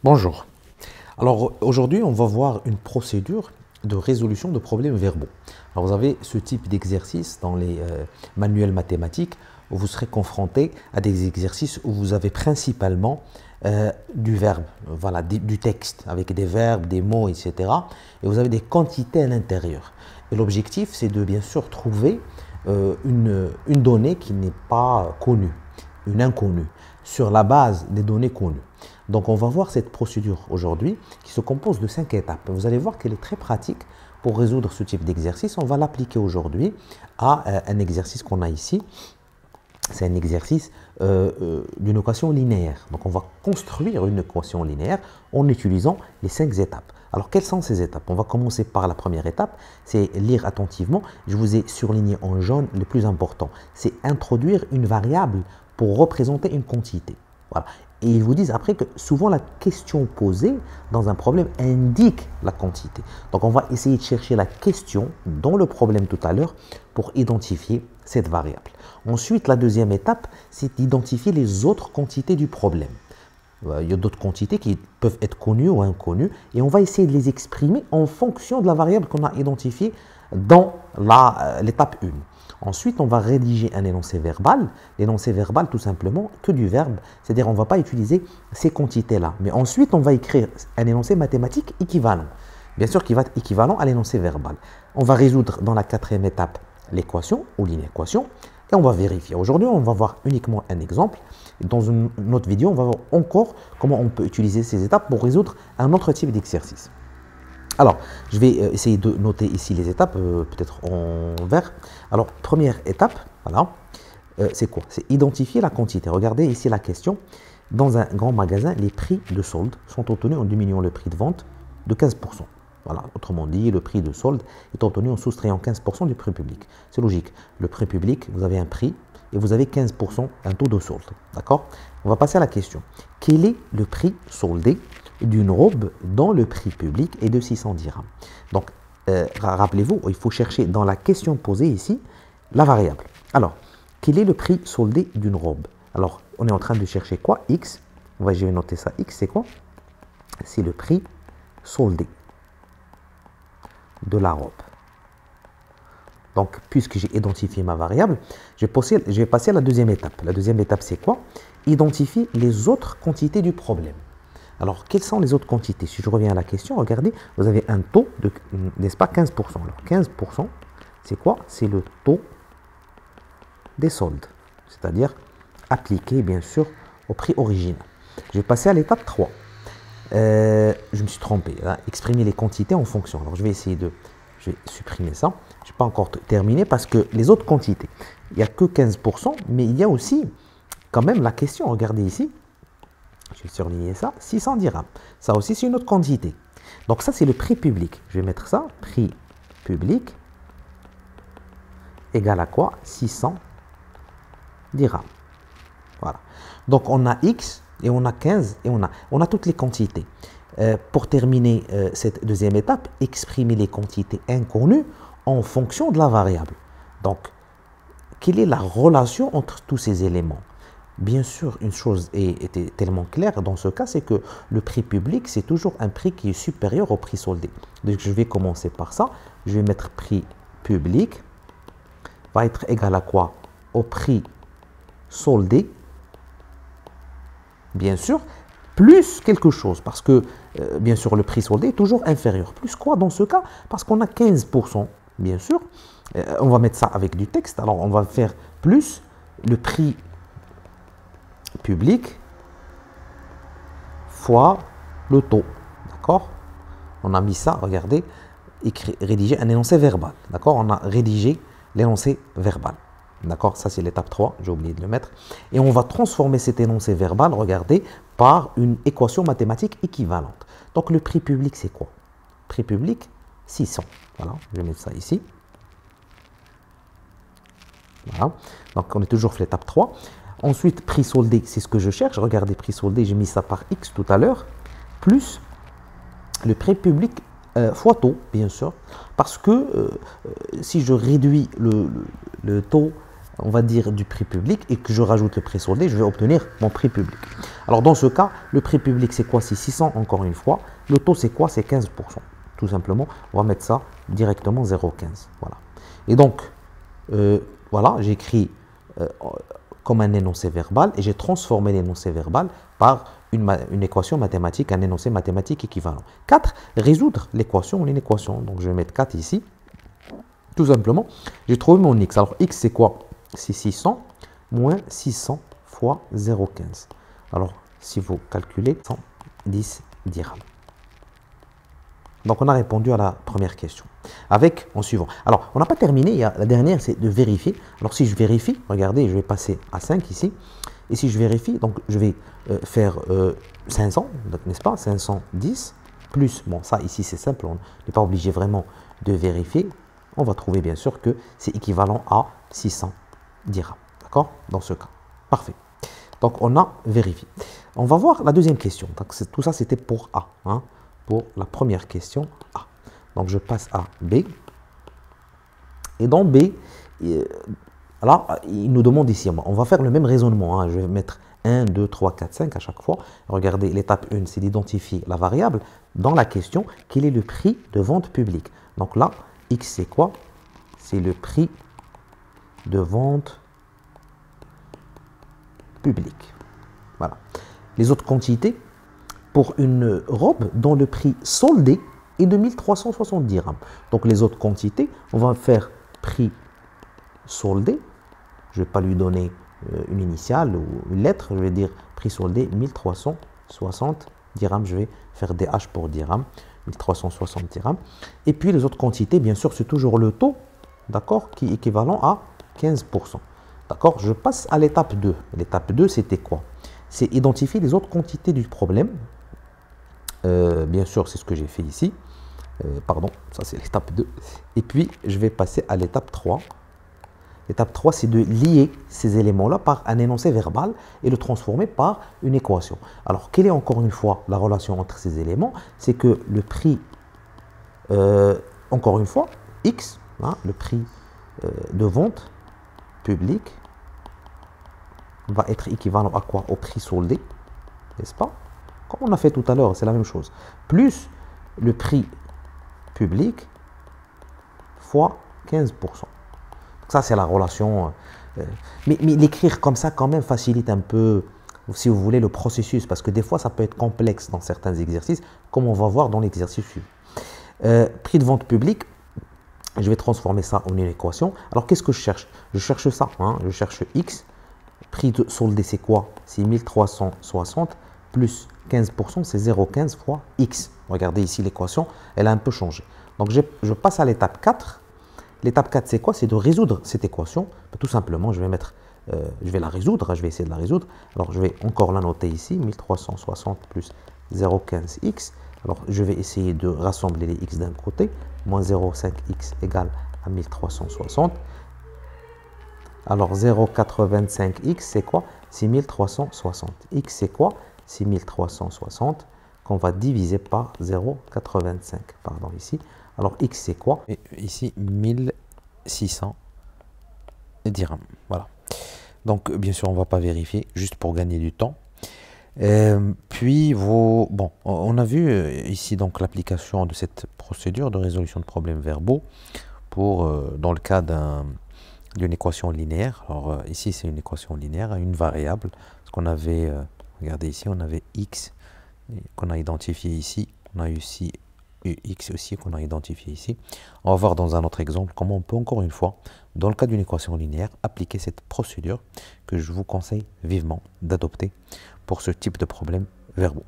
Bonjour. Alors aujourd'hui, on va voir une procédure de résolution de problèmes verbaux. Alors vous avez ce type d'exercice dans les manuels mathématiques où vous serez confronté à des exercices où vous avez principalement du verbe, voilà, du texte avec des verbes, des mots, etc. Et vous avez des quantités à l'intérieur. Et l'objectif, c'est de bien sûr trouver une donnée qui n'est pas connue, une inconnue, sur la base des données connues. Donc on va voir cette procédure aujourd'hui qui se compose de 5 étapes. Vous allez voir qu'elle est très pratique pour résoudre ce type d'exercice. On va l'appliquer aujourd'hui à un exercice qu'on a ici. C'est un exercice d'une équation linéaire. Donc on va construire une équation linéaire en utilisant les 5 étapes. Alors quelles sont ces étapes? On va commencer par la première étape, c'est lire attentivement. Je vous ai surligné en jaune le plus important. C'est introduire une variable pour représenter une quantité. Voilà. Et ils vous disent après que souvent la question posée dans un problème indique la quantité. Donc on va essayer de chercher la question dans le problème tout à l'heure pour identifier cette variable. Ensuite, la deuxième étape, c'est d'identifier les autres quantités du problème. Il y a d'autres quantités qui peuvent être connues ou inconnues et on va essayer de les exprimer en fonction de la variable qu'on a identifiée dans l'étape 1. Ensuite, on va rédiger un énoncé verbal. L'énoncé verbal, tout simplement, que du verbe. C'est-à-dire, on ne va pas utiliser ces quantités-là. Mais ensuite, on va écrire un énoncé mathématique équivalent. Bien sûr, qui va être équivalent à l'énoncé verbal. On va résoudre dans la quatrième étape l'équation ou l'inéquation. Et on va vérifier. Aujourd'hui, on va voir uniquement un exemple. Dans une autre vidéo, on va voir encore comment on peut utiliser ces étapes pour résoudre un autre type d'exercice. Alors, je vais essayer de noter ici les étapes, peut-être en vert. Alors, première étape, voilà, c'est quoi? C'est identifier la quantité. Regardez ici la question. Dans un grand magasin, les prix de solde sont obtenus en diminuant le prix de vente de 15%. Voilà, autrement dit, le prix de solde est obtenu en soustrayant 15% du prix public. C'est logique. Le prix public, vous avez un prix et vous avez 15%, un taux de solde. D'accord? On va passer à la question. Quel est le prix soldé d'une robe dont le prix public est de 600 dirhams? Donc, rappelez-vous, il faut chercher dans la question posée ici la variable. Alors, quel est le prix soldé d'une robe? Alors, on est en train de chercher quoi? X. Je vais noter ça. X, c'est quoi? C'est le prix soldé de la robe. Donc, puisque j'ai identifié ma variable, je vais passer à la deuxième étape. La deuxième étape, c'est quoi? Identifier les autres quantités du problème. Alors, quelles sont les autres quantités? Si je reviens à la question, regardez, vous avez un taux de, n'est-ce pas, 15%. Alors, 15%, c'est quoi? C'est le taux des soldes, c'est-à-dire appliqué, bien sûr, au prix original. Je vais passer à l'étape 3. Je me suis trompé, hein, exprimer les quantités en fonction. Alors, je vais supprimer ça. Je n'ai pas encore terminé parce que les autres quantités, il n'y a que 15%, mais il y a aussi quand même la question, regardez ici. Je vais surligner ça, 600 dirhams. Ça aussi, c'est une autre quantité. Donc ça, c'est le prix public. Je vais mettre ça, prix public égale à quoi? 600 dirhams. Voilà. Donc on a X et on a 15 et on a toutes les quantités. Pour terminer cette deuxième étape, exprimer les quantités inconnues en fonction de la variable. Donc, quelle est la relation entre tous ces éléments? Bien sûr, une chose était tellement claire dans ce cas, c'est que le prix public, c'est toujours un prix qui est supérieur au prix soldé. Donc, je vais commencer par ça. Je vais mettre prix public va être égal à quoi? Au prix soldé, bien sûr, plus quelque chose, parce que, bien sûr, le prix soldé est toujours inférieur. Plus quoi dans ce cas? Parce qu'on a 15%, bien sûr. On va mettre ça avec du texte. Alors, on va faire plus le prix public fois le taux. D'accord? On a mis ça, regardez, rédiger un énoncé verbal. D'accord? On a rédigé l'énoncé verbal. D'accord? Ça, c'est l'étape 3. J'ai oublié de le mettre. Et on va transformer cet énoncé verbal, regardez, par une équation mathématique équivalente. Donc, le prix public, c'est quoi? Prix public, 600. Voilà, je vais mettre ça ici. Voilà. Donc, on est toujours sur l'étape 3. Ensuite, prix soldé, c'est ce que je cherche. Regardez, prix soldé, j'ai mis ça par X tout à l'heure. Plus le prix public fois taux, bien sûr. Parce que si je réduis le taux on va dire, du prix public et que je rajoute le prix soldé, je vais obtenir mon prix public. Alors dans ce cas, le prix public c'est quoi? C'est 600 encore une fois. Le taux c'est quoi? C'est 15%. Tout simplement, on va mettre ça directement 0,15. Voilà. Et donc, voilà, j'écris comme un énoncé verbal et j'ai transformé l'énoncé verbal par une équation mathématique, un énoncé mathématique équivalent. 4, résoudre l'équation, une équation. Donc je vais mettre 4 ici. Tout simplement, j'ai trouvé mon x. Alors x c'est quoi? C'est 600 moins 600 fois 0,15. Alors si vous calculez, 110 dirhams. Donc on a répondu à la première question. Avec, en suivant. Alors on n'a pas terminé, la dernière c'est de vérifier. Alors si je vérifie, regardez, je vais passer à 5 ici. Et si je vérifie, donc je vais faire 500, n'est-ce pas? 510 plus, bon ça ici c'est simple, on n'est pas obligé vraiment de vérifier. On va trouver bien sûr que c'est équivalent à 600 dirhams. D'accord? Dans ce cas. Parfait. Donc on a vérifié. On va voir la deuxième question. Donc tout ça c'était pour A. Hein, pour la première question A. Donc je passe à B. Et dans B, là, il nous demande ici, on va faire le même raisonnement. Hein, je vais mettre 1, 2, 3, 4, 5 à chaque fois. Regardez, l'étape 1, c'est d'identifier la variable. Dans la question, quel est le prix de vente publique? Donc là, X, c'est quoi? C'est le prix de vente publique. Voilà. Les autres quantités, pour une robe dont le prix soldé est de 1360 dirhams. Donc les autres quantités, on va faire prix soldé. Je ne vais pas lui donner une initiale ou une lettre. Je vais dire prix soldé 1360 dirhams. Je vais faire DH pour dirhams. 1360 dirhams. Et puis les autres quantités, bien sûr, c'est toujours le taux, d'accord, qui est équivalent à 15%. D'accord, je passe à l'étape 2. L'étape 2, c'était quoi? C'est identifier les autres quantités du problème. Bien sûr, c'est ce que j'ai fait ici. Pardon, ça c'est l'étape 2. Et puis, je vais passer à l'étape 3. L'étape 3, c'est de lier ces éléments-là par un énoncé verbal et le transformer par une équation. Alors, quelle est encore une fois la relation entre ces éléments? C'est que le prix, encore une fois, X, hein, le prix de vente public, va être équivalent à quoi? Au prix soldé, n'est-ce pas? Comme on a fait tout à l'heure, c'est la même chose. Plus le prix public fois 15%. Ça, c'est la relation. Mais l'écrire comme ça, quand même, facilite un peu, si vous voulez, le processus. Parce que des fois, ça peut être complexe dans certains exercices, comme on va voir dans l'exercice suivant. Prix de vente publique, je vais transformer ça en une équation. Alors, qu'est-ce que je cherche? Je cherche ça. Hein, je cherche X. Prix de soldé, c'est quoi? C'est 1360 plus 15%, c'est 0,15 fois X. Regardez ici l'équation, elle a un peu changé. Donc, je passe à l'étape 4. L'étape 4, c'est quoi? C'est de résoudre cette équation. Tout simplement, je vais la résoudre. Je vais essayer de la résoudre. Alors, je vais encore la noter ici. 1360 plus 0,15x. Alors, je vais essayer de rassembler les x d'un côté. Moins 0,5x égale à 1360. Alors, 0,85x, c'est quoi? C'est 1360. X, c'est quoi? C'est 1360 qu'on va diviser par 0,85. Pardon, ici. Alors, X, c'est quoi? Et ici, 1600 dirhams. Voilà. Donc, bien sûr, on ne va pas vérifier, juste pour gagner du temps. Puis, bon, on a vu ici donc l'application de cette procédure de résolution de problèmes verbaux dans le cas d'une équation linéaire. Alors, ici, c'est une équation linéaire à une variable. Parce qu'on avait, regardez ici, on avait X qu'on a identifié ici. On a ici X aussi qu'on a identifié ici. On va voir dans un autre exemple comment on peut encore une fois, dans le cas d'une équation linéaire, appliquer cette procédure que je vous conseille vivement d'adopter pour ce type de problèmes verbaux.